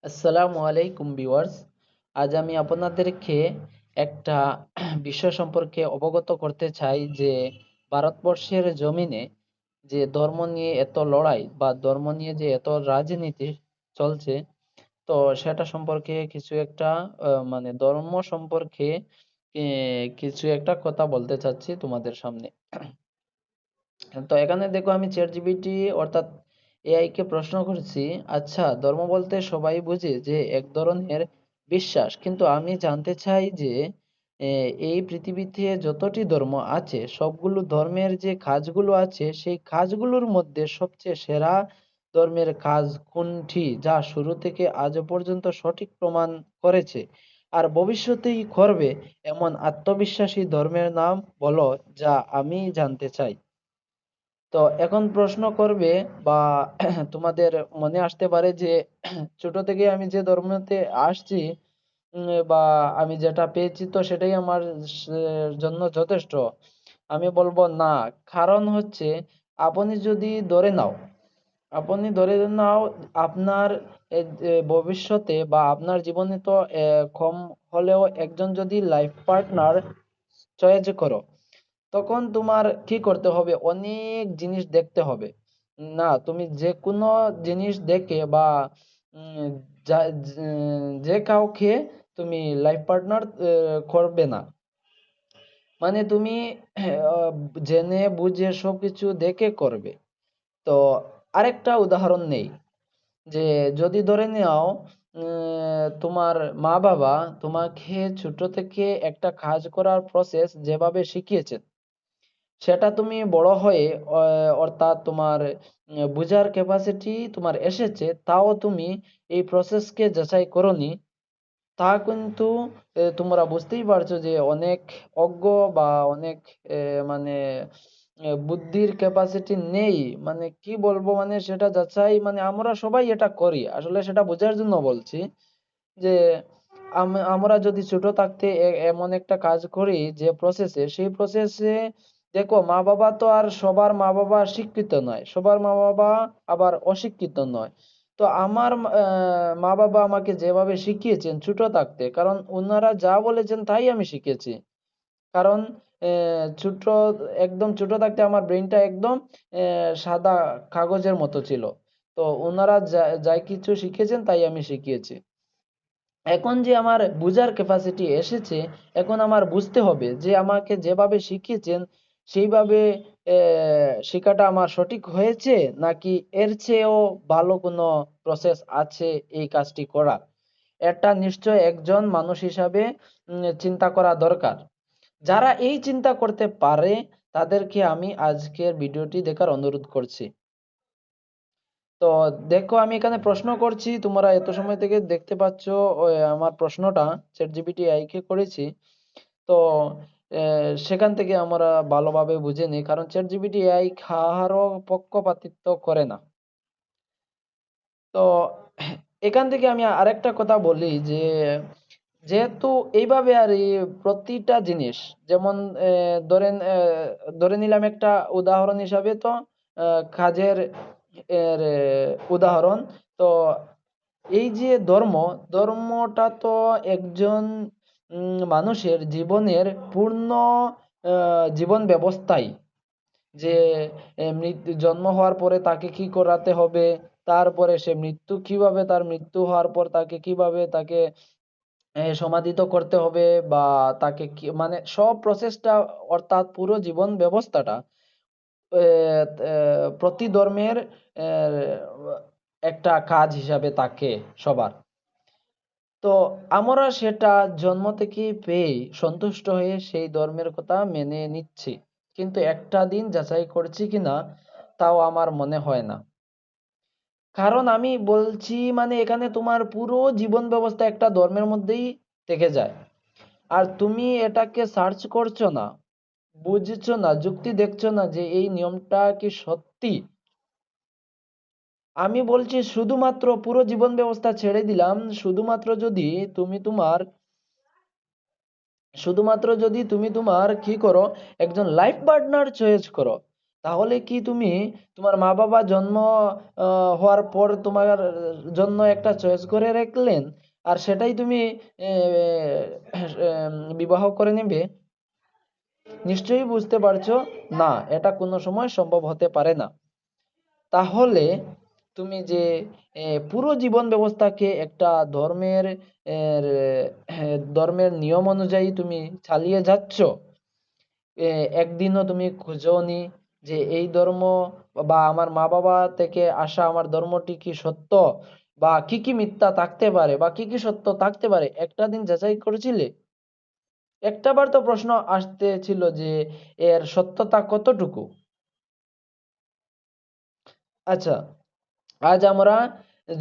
আসসালামু আলাইকুম ভিউয়ার্স। আজ আমি আপনাদেরকে একটা বিষয় সম্পর্কে অবগত করতে চাই যে ভারতবর্ষের জমিনে যে ধর্ম নিয়ে এত লড়াই বা ধর্ম নিয়ে যে এত রাজনীতি চলছে, তো সেটা সম্পর্কে কিছু একটা মানে ধর্ম সম্পর্কে কিছু একটা কথা বলতে চাচ্ছি তোমাদের সামনে। তো এখানে দেখো, আমি চ্যাট জিপিটি অর্থাৎ এআই কে প্রশ্ন করছি, আচ্ছা ধর্ম বলতে সবাই বুঝে যে এক ধরনের বিশ্বাস, কিন্তু আমি জানতে চাই যে এই পৃথিবীতে যতটি ধর্ম আছে সবগুলো ধর্মের যে কাজগুলো আছে সেই কাজগুলোর মধ্যে সবচেয়ে সেরা ধর্মের কাজ কোনটি, যা শুরু থেকে আজ পর্যন্ত সঠিক প্রমাণ করেছে আর ভবিষ্যতেই করবে, এমন আত্মবিশ্বাসী ধর্মের নাম বলো, যা আমি জানতে চাই। তো এখন প্রশ্ন করবে বা তোমাদের মনে আসতে পারে যে ছোট থেকে আমি যে ধর্মতে আসছি, বা আমি যেটা পেয়েছি তো সেটাই আমার জন্য যথেষ্ট। আমি বলবো না। কারণ হচ্ছে, আপনি যদি ধরে নাও আপনি ধরে নাও আপনার ভবিষ্যতে বা আপনার জীবনে তো কম হলেও একজন যদি লাইফ পার্টনার চয়েস করো, তখন তোমার কি করতে হবে? অনেক জিনিস দেখতে হবে। না, তুমি যে কোনো জিনিস দেখে বা উম, যে কাউকে তুমি লাইফ পার্টনার করবে না। মানে তুমি আহ, জেনে বুঝে সবকিছু দেখে করবে। তো আরেকটা উদাহরণ নেই, যে যদি ধরে নাও তোমার মা বাবা তোমাকে ছোট থেকে একটা কাজ করার প্রসেস যেভাবে শিখিয়েছেন, সেটা তুমি বড় হয়ে অর্থাৎ তোমার বুঝার ক্যাপাসিটি তোমার এসেছে, তাও তুমি এই প্রসেসকে যাচাই করোনি, তা কিন্তু তোমরা বুঝতেই পারছো যে অনেক অজ্ঞ বা অনেক মানে বুদ্ধির ক্যাপাসিটি নেই। মানে কি বলবো, মানে সেটা যাচাই, মানে আমরা সবাই এটা করি, আসলে সেটা বোঝার জন্য বলছি যে আমরা যদি ছোট থাকতে এমন একটা কাজ করি যে প্রসেসে, সেই প্রসেসে দেখো, মা বাবা তো আর সবার মা বাবা শিক্ষিত নয়, সবার মা বাবা আবার অশিক্ষিত নয়। তো আমার মা বাবা আমাকে যেভাবে শিখিয়েছেন ছোট থাকতে, কারণ ওনারা যা বলেছেন তাই আমি শিখেছি। কারণ ছোট, একদম ছোট থাকতে আমার ব্রেনটা একদম সাদা কাগজের মতো ছিল। তো ওনারা যাই কিছু শিখেছেন তাই আমি শিখিয়েছি। এখন যে আমার বুঝার ক্যাপাসিটি এসেছে, এখন আমার বুঝতে হবে যে আমাকে যেভাবে শিখিয়েছেন সেইভাবে শেখাটা আমার সঠিক হয়েছে, নাকি এর চেয়েও ভালো কোনো প্রসেস আছে এই কাজটি করার। এটা নিশ্চয় একজন মানুষ হিসাবে চিন্তা করা দরকার। যারা এই চিন্তা করতে পারে তাদেরকে আমি আজকের ভিডিওটি দেখার অনুরোধ করছি। তো দেখো, আমি এখানে প্রশ্ন করছি, তোমরা এত সময় থেকে দেখতে পাচ্ছ আমার প্রশ্নটা চ্যাট জিপিটি আই কে করেছি। তো সেখান থেকে আমরা ভালোভাবে বুঝে নিই, কারণ চ্যাট জিপিটি আই কাহারও পক্ষপাতিত্ব করে না। তো এখান থেকে আমি আরেকটা কথা বলি যে যেহেতু এইভাবে আর এই প্রতিটা জিনিস, যেমন ধরে নিলাম একটা উদাহরণ হিসাবে, তো কাজের উদাহরণ। তো এই যে ধর্মটা তো একজন মানুষের জীবনের পূর্ণ জীবন ব্যবস্থাই, যে মৃত্যু, জন্ম হওয়ার পরে তাকে কি করাতে হবে, তারপরে সে মৃত্যু কিভাবে, তার মৃত্যু হওয়ার পর তাকে কিভাবে তাকে সমাধিত করতে হবে, বা তাকে কি মানে সব প্রসেসটা, অর্থাৎ পুরো জীবন ব্যবস্থাটা প্রতি ধর্মের একটা কাজ হিসাবে থাকে সবার। তো আমরা সেটা জন্ম থেকেই পেয়ে সন্তুষ্ট হয়ে সেই ধর্মের কথা মেনে নিচ্ছি, কিন্তু একটা দিন যাচাই করছি কিনা তাও আমার মনে হয় না। কারণ আমি বলছি, মানে এখানে তোমার পুরো জীবন ব্যবস্থা একটা ধর্মের মধ্যেই থেকে যায়, আর তুমি এটাকে সার্চ করছো না, বুঝছো না, যুক্তি দেখছো না যে এই নিয়মটা কি সত্যি। আমি বলছি শুধুমাত্র পুরো জীবন ব্যবস্থা ছেড়ে দিলাম, শুধুমাত্র যদি তুমি তোমার শুধুমাত্র যদি তুমি তোমার কি করো, একজন লাইফ পার্টনার চয়েস করো, তাহলে কি তুমি তোমার মা বাবা জন্ম হওয়ার পর তোমার জন্য একটা চয়েস করে রাখলেন, আর সেটাই তুমি বিবাহ করে নেবে? নিশ্চয়ই বুঝতে পারছো, না, এটা কোনো সময় সম্ভব হতে পারে না। তাহলে তুমি যে পুরো জীবন ব্যবস্থাকে একটা ধর্মের নিয়ম অনুযায়ী তুমি চালিয়ে যাচ্ছ, একদিনও তুমি খোঁজোনি যে এই ধর্ম বা আমার মা বাবা থেকে আসা আমার ধর্মটি কি সত্য, বা কি কি মিথ্যা থাকতে পারে বা কি কি সত্য থাকতে পারে, একটা দিন যাচাই করেছিলে? একটাবার তো প্রশ্ন আসতে ছিল যে এর সত্যতা কতটুকু? আচ্ছা, আজ আমরা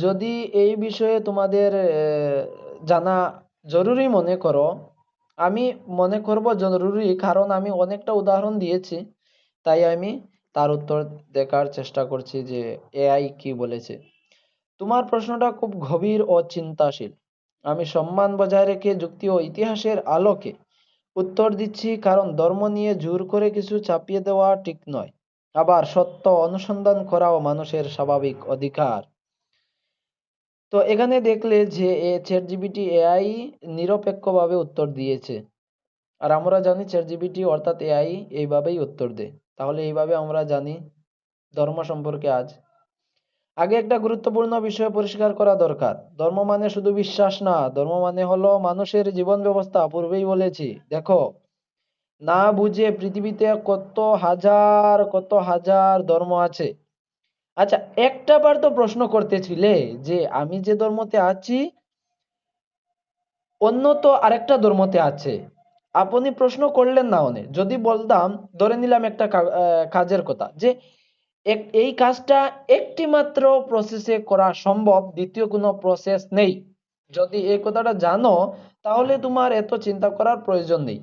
যদি এই বিষয়ে তোমাদের জানা জরুরি মনে করো, আমি মনে করব জরুরি, কারণ আমি অনেকটা উদাহরণ দিয়েছি, তাই আমি তার উত্তর দেখার চেষ্টা করছি যে এআই কি বলেছে। তোমার প্রশ্নটা খুব গভীর ও চিন্তাশীল। আমি সম্মান বজায় রেখে যুক্তি ও ইতিহাসের আলোকে উত্তর দিচ্ছি, কারণ ধর্ম নিয়ে জোর করে কিছু চাপিয়ে দেওয়া ঠিক নয়। আবার সত্য অনুসন্ধান করাও মানুষের স্বাভাবিক অধিকার। তো এখানে দেখলে যে চ্যাট জিপিটি এআই নিরপেক্ষভাবে উত্তর দিয়েছে, আর আমরা জানি চ্যাট জিপিটি অর্থাৎ এআই এইভাবেই উত্তর দেয়। তাহলে এইভাবে আমরা জানি ধর্ম সম্পর্কে। আগে একটা গুরুত্বপূর্ণ বিষয় পরিষ্কার করা দরকার। ধর্ম মানে শুধু বিশ্বাস না, ধর্ম মানে হলো মানুষের জীবন ব্যবস্থা। পূর্বেই বলেছি, দেখো, না বুঝে পৃথিবীতে কত হাজার ধর্ম আছে। আচ্ছা, একটা বার তো প্রশ্ন করতেছিলে যে আমি যে ধর্মতে আছি অন্য তো আরেকটা ধর্মতে আছে, আপনি প্রশ্ন করলেন না। যদি বলতাম, ধরে নিলাম একটা কাজের কথা, যে এই কাজটা একটি মাত্র প্রসেসে করা সম্ভব, দ্বিতীয় কোনো প্রসেস নেই, যদি এই কথাটা জানো, তাহলে তোমার এত চিন্তা করার প্রয়োজন নেই।